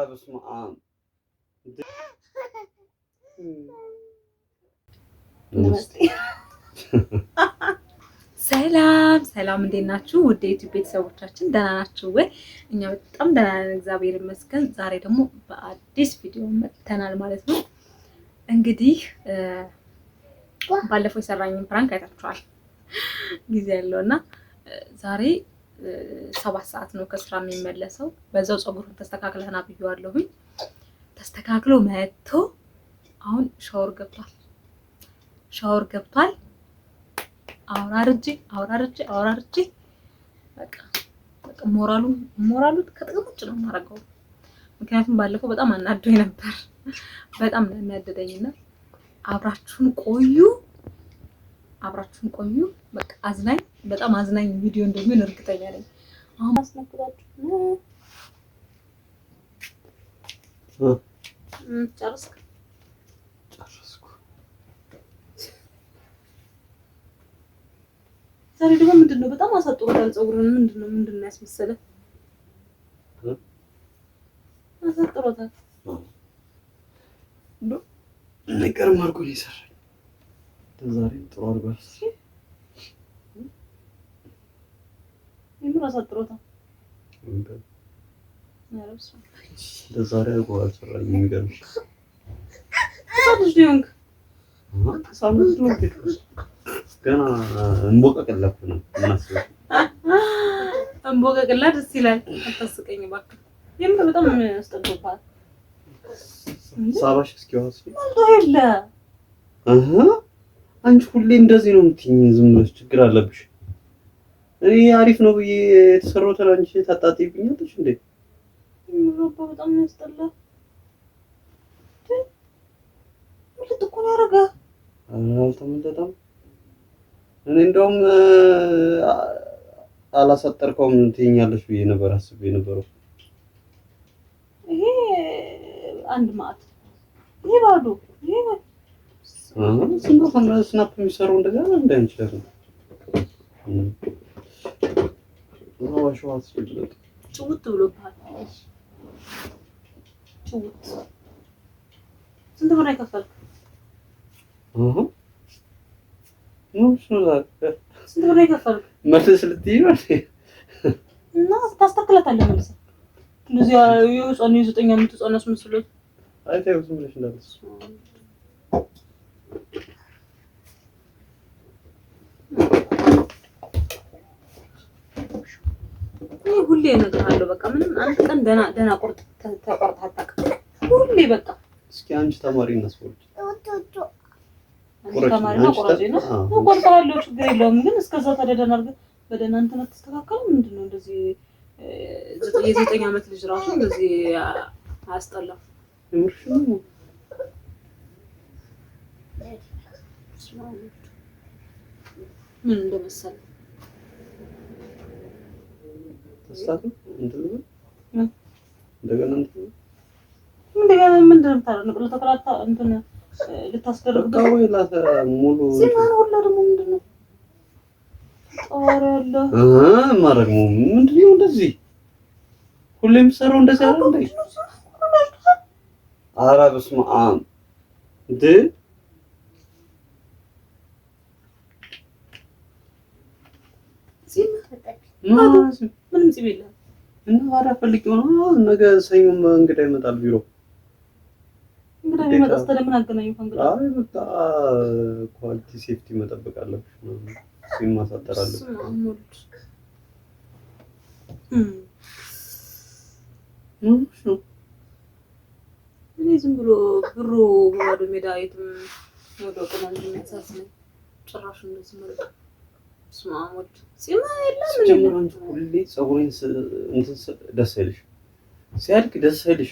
በስመ አብ ሰላም ሰላም፣ እንዴት ናችሁ? ውድ የዩቲዩብ ቤተሰቦቻችን ደህና ናችሁ ወይ? እኛ በጣም ደህና ነን፣ እግዚአብሔር ይመስገን። ዛሬ ደግሞ በአዲስ ቪዲዮ መጥተናል ማለት ነው። እንግዲህ ባለፈው የሰራኝን ፕራንክ አይታችኋል፣ ጊዜ ያለውና ዛሬ 7 ሰዓት ነው ከስራ የሚመለሰው። በዛው ፀጉሩን ተስተካክለና ብየዋለሁኝ። ተስተካክሎ መጥቶ አሁን ሻወር ገብቷል። አውራርጄ በቃ ሞራሉ ከጥቅም ውጭ ነው የማደርገው። ምክንያቱም ባለፈው በጣም አናዶኝ ነበር። በጣም ነው የሚያደደኝና አብራችሁን ቆዩ። በቃ በጣም አዝናኝ ቪዲዮ እንደሚሆን እርግጠኛ ነኝ። አሁን አስነክራችሁ ጨርስኩ። ዛሬ ደግሞ ምንድነው በጣም አሳጥሮታል ፀጉሩን። ምንድነው ያስመሰለ አሳጥሮታል። ነገር ማርኮ ይሰራል። ዛሬ ጥሩ አድርጓል። የምር አሳጥሮታል። ዛሬ አድርጓል። ሰራኝ የሚገርም ገና እንቦቀቅላት ነው እናስበው። እንቦቀቅላ ደስ ይላል። አታስቀኝ እባክህ። የምር በጣም ያስጠግባል። ሳባሽ እስኪ ዋስ የለ አንቺ ሁሌ እንደዚህ ነው የምትይኝ። ዝም ብለሽ ችግር አለብሽ። እኔ አሪፍ ነው ብዬ የተሰራው ተላንቺ ታጣጥይብኛለሽ እንዴ? ምሮባ በጣም ያስጠላ። ሁለት እኮ ነው ያደረገ። አልተመለጠም። እኔ እንደውም አላሳጠርከውም ትይኛለሽ ብዬ ነበር አስቤ ነበረው። ይሄ አንድ ማት ይሄ ባዶ ይሄ ስናፕ የሚሰራው እንደገና እንዳንችል ነው ዋሽዋት ሲልጥ ጭውት ብሎብሃል። ጭውት ስንት ብር አይከፈልክ? ስንት ብር አይከፈልክ? መልስ ልትይ ነው እና ታስተክለታለህ መልሰህ እንደዚህ የህፃን የ9 ዓመት ህፃን አስመስሎት አይተው ዝም ብለሽ እንዳለሽ ሁሌ እነግርሃለሁ። በቃ ምንም አንድ ቀን ደህና ቁርጥ ተቆርጠህ አታውቅም። ሁሌ በቃ እስኪ አንቺ ተማሪ እናስወርድ ተማሪና ቆራጭ ነው ቆርጠዋለሁ፣ ችግር የለውም። ግን እስከዛ ተደደና አድርገህ በደህና እንትን አትስተካከልም። ምንድነው እንደዚህ የ9 ዓመት ልጅ ራሱ እንደዚህ አያስጠላም። ምን እንደመሰለ ተስታቱ እንደገና ምንድነው የምታደርገው? ለተከራታ እንትን ልታስደርግ ወይ ላተ ሙሉ ሲማን ሁላ ደግሞ ምንድነው ጣወራ ያለ ማረግ ምንድነው እንደዚህ ሁሌም ሰራው እንደዚህ አይደል እንዴ? ኧረ በስመ አብ እንዴ! ምንም ጽብ የለም እና ታዲያ ፈልጌው ነው። ነገ ሰኞም እንግዳ ይመጣል ቢሮ። እንግዳ ይመጣል። ስለምን አገናኘው ከእንግዳ? አይ በቃ ኳሊቲ ሴፍቲ መጠበቅ አለብሽ ነው። ሲም ማሳጠር አለብሽ። እኔ ዝም ብሎ ብሩ ባዶ ሜዳ የትም ወደ ቆናን የሚያሳስነኝ ጭራሽ እንደዚህ ማለት ስማሙት ሲማ የለም። ጀምራን ሁሌ ፀጉሬን እንትን ደስ አይልሽ፣ ሲያድግ ደስ አይልሽ፣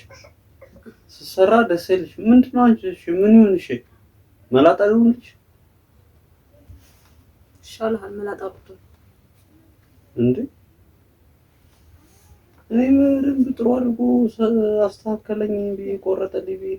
ሲሰራ ደስ አይልሽ። ምንድነው አንቺ? እሺ ምን ይሁን? እሺ መላጣ ይሁንልሽ ይሻልሃል። መላጣ ብትሆን እንዴ? እኔ ምንም ጥሩ አድርጎ አስተካከለኝ ብዬ ቆረጠልኝ ብዬ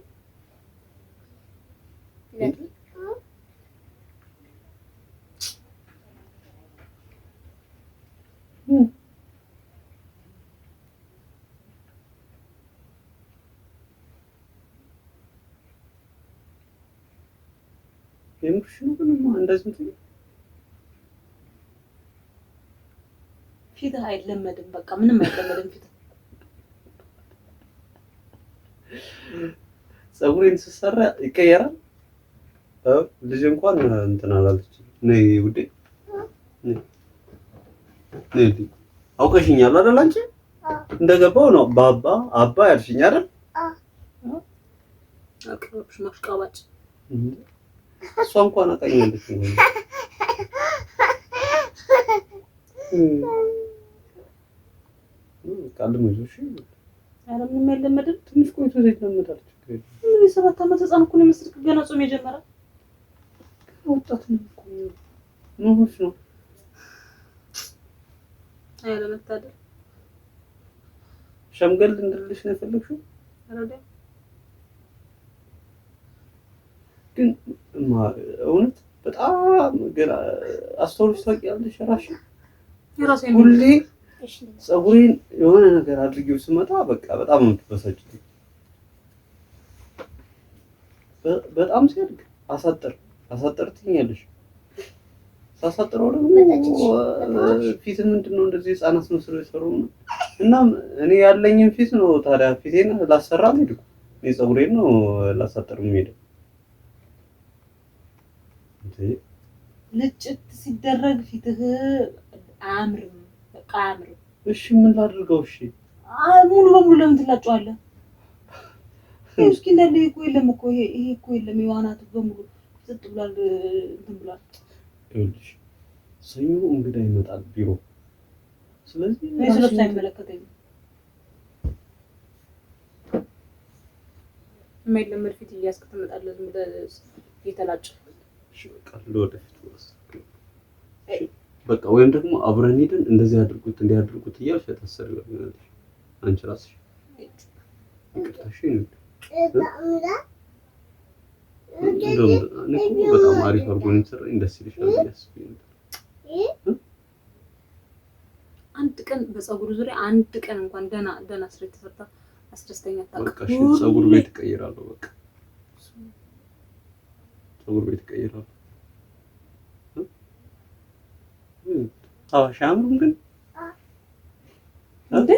የምርሽ ነው ግን እንደዚህ እንትን ፊትህ አይለመድም። በቃ ምንም አይለመድም ፊትህ። ፀጉሬን ስሰራ ይቀየራል። ልጅ እንኳን እንትን አላለች። ነይ ውዴ ነይ አውቀሽኛል አይደል? አንቺ እንደገባው ነው ባባ አባ ያልሽኝ አይደል? አቅርብሽ ማሽቃባጭ እሷ እንኳን አውቃኛለች ነው። ቃልም ይዞሽ ኧረ ምንም አይለመድም። ትንሽ ቆይቶ ይለመዳል። ምን የሰባት ዓመት ህፃን እኮ ነው የሚመስልክ። ገና ጾም የጀመረ ወጣት ነው እኮ ነው ነው። አይ ለመታደል ሸምገል እንድልሽ ነው የፈለግሽው? አረዳ ግን እውነት በጣም ግን አስተውለሽ ታውቂያለሽ? ራስሽ ሁሌ ፀጉሬን የሆነ ነገር አድርጌው ስመጣ በቃ በጣም ነው የምትበሳጭልኝ። በጣም ሲያድግ አሳጠር ትይኛለሽ። ሳሳጥረው ደግሞ ፊት ምንድነው እንደዚህ ህፃናት መስለው የሰሩት ነው። እና እኔ ያለኝን ፊት ነው ታዲያ ፊቴን ላሰራ ሄድኩ። እኔ ፀጉሬን ነው ላሳጥር የምሄደው። ልጭት ሲደረግ ፊትህ አያምርም። በቃ አያምርም። እሺ ምን ላድርገው? እሺ ሙሉ በሙሉ ለምን ትላጨዋለህ? እስኪ እንዳለ እኮ የለም እኮ ይሄ እኮ የለም። የዋናቱ በሙሉ ጥጥ ብሏል እንትን ብሏል። ይኸውልሽ ሰኞ እንግዳ ይመጣል ቢሮ። ስለዚህ ስለሱ አይመለከተኝም። የማይለመድ ፊት እያስክ ትመጣለህ ዝም ብለህ እየተላጨ። እሺ በቃ ለወደፊት በቃ ወይም ደግሞ አብረን ሄደን እንደዚህ አድርጉት እንዲያድርጉት እያልሽ ታሰሪዋለሽ አንቺ ራስሽ። ይቅርታሽ ነው በጣም አሪፍ አድርጎ ነው የሰራኝ። ደስ ይልሻል ያስፈልግ። አንድ ቀን በፀጉሩ ዙሪያ አንድ ቀን እንኳን ደህና ስራ ተፈታ አስደስተኛ ታውቃለህ? በቃ እሺ ፀጉር ቤት እቀይራለሁ። በቃ ፀጉር ቤት እቀይራለሁ። ሻምሩም ግን እንዴ?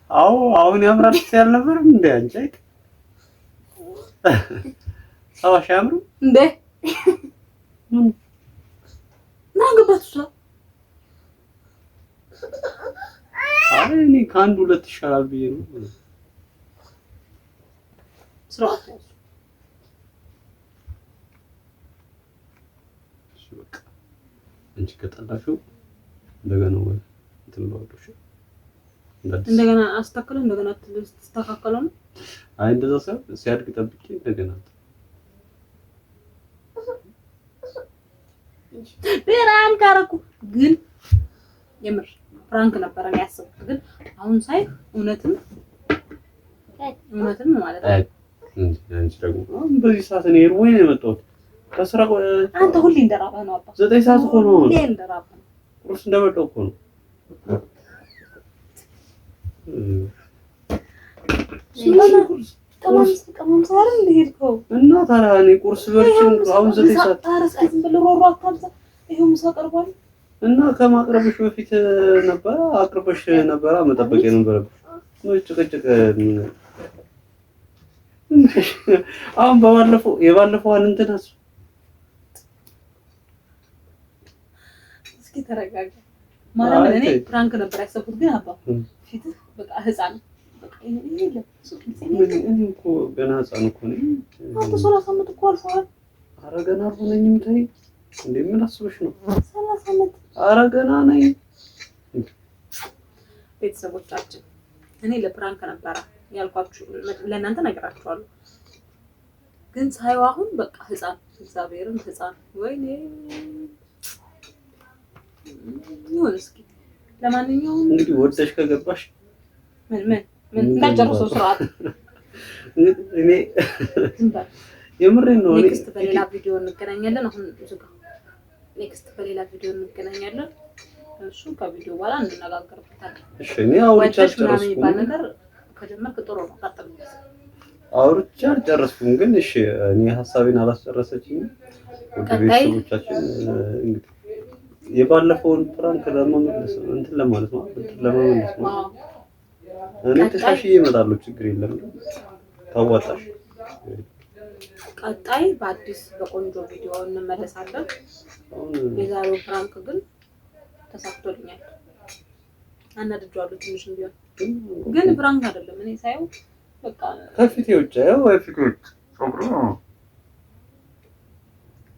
አሁን ያምራል ያልነበረም እንዴ? አንቺ አይክ ሻምሩም እንዴ? ናገባቱ እኔ ከአንድ ሁለት ይሻላል ብዬ ነው። ስርዓት ነው። እሺ በቃ አንቺ ከጠላሽው እንደገና እንትን ለዋዶሽ እንደገና አስተካክለው እንደገና ተስተካከለው ነው። አይ እንደዛ ሳይሆን ሲያድግ ጠብቄ እንደገና ፕራንክ አደረኩ። ግን የምር ፕራንክ ነበር እኔ ያሰብኩት። ግን አሁን ሳይ እውነትም ማለት ነው። አንቺ ደግሞ በዚህ ሰዓት እኔ እርቦኝ ነው የመጣሁት ከስራ። አንተ ሁሌ እንደራበህ ነው አባ። 9 ሰዓት እኮ ነው። ሁሌ እንደራበህ ነው። ቁርስ እንደበላሁ እኮ ነው። ቀማም ሳር እንደሄድከው እና ታዲያ እኔ ቁርስ በልቼ አሁን 9 ሰዓት ታረስከኝ ብሎ ሮሮ አታምሳ። ይሄው ምሳ ቀርቧል እና ከማቅረብሽ በፊት ነበር አቅርበሽ ነበር መጠበቅ የነበረብሽ። ጭቅጭቅ አሁን የባለፈው እንትናስ እስኪ ተረጋጋ። ማለት እኔ ፕራንክ ነበር ያሰብኩት። ግን አባ ፊትህ በቃ ህፃን በቃ እኔ እኮ ገና ህፃን እኮ ነኝ። አንተ 30 ዓመት እኮ አልፈዋል። ኧረ ገና አልሆነኝም። ተይ እንዴ ምን አስበሽ ነው? 30 ዓመት ኧረ ገና ነኝ። ቤተሰቦቻችን እኔ ለፕራንክ ነበር ያልኳችሁ ለእናንተ ነግራችኋለሁ። ግን ሳይው አሁን በቃ ህፃን እግዚአብሔርን ህፃን ወይኔ ይሁን። እስኪ ለማንኛውም እንግዲህ ወደሽ ከገባሽ ምን እንዳጨርሰው ስርዓት እኔ የምሬን ነው። ኔክስት በሌላ ቪዲዮ እንገናኛለን። አሁን እዚህ ጋር ኔክስት በሌላ ቪዲዮ እንገናኛለን። እሱ ከቪዲዮ በኋላ እንነጋገርበታለን። እሺ እኔ አውርቻለሁ። ምናምን የሚባል ነገር ከጀመርክ ጥሩ ነው። ቀጥል። አውርቼ አልጨረስኩም፣ ግን እሺ እኔ ሀሳቤን አላስጨረሰችኝም። ወደ ቤተሰቦቻችን እንግዲህ የባለፈውን ፕራንክ ለመመለስ እንትን ለማለት ነው ብድር ለመመለስ ነው። እኔ ተሻሽዬ እመጣለሁ፣ ችግር የለም ታዋጣሽ። ቀጣይ በአዲስ በቆንጆ ቪዲዮ እንመለሳለን። የዛሬው ፕራንክ ግን ተሳክቶልኛል። አናድጄዋለሁ ትንሽም ቢሆን ግን ፕራንክ አይደለም። እኔ ሳየው በቃ ከፊቴ ውጭ ያው ፊቴ ውጭ ጸጉሩ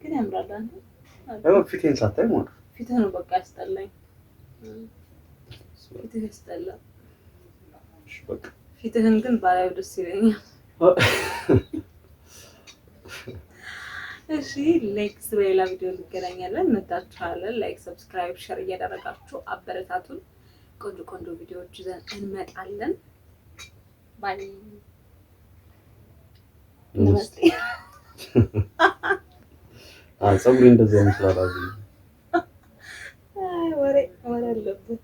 ግን ያምራል። አንተ አዎ ፊቴን ሳታይ ማለት ፊትህ ነው በቃ ያስጠላኝ። ፊትህ ያስጠላል። እሺ በቃ ፊትህን ግን ባላየው ደስ ይለኛል። እሺ ኔክስት በሌላ ቪዲዮ እንገናኛለን። እንወዳችኋለን። ላይክ፣ ሰብስክራይብ፣ ሼር እያደረጋችሁ አበረታቱን። ቆንጆ ቆንጆ ቪዲዮዎች ይዘን እንመጣለን። ባይ ነመስቴ። ፀጉሬ እንደዚህ አይመስላል። ወሬ አለብህ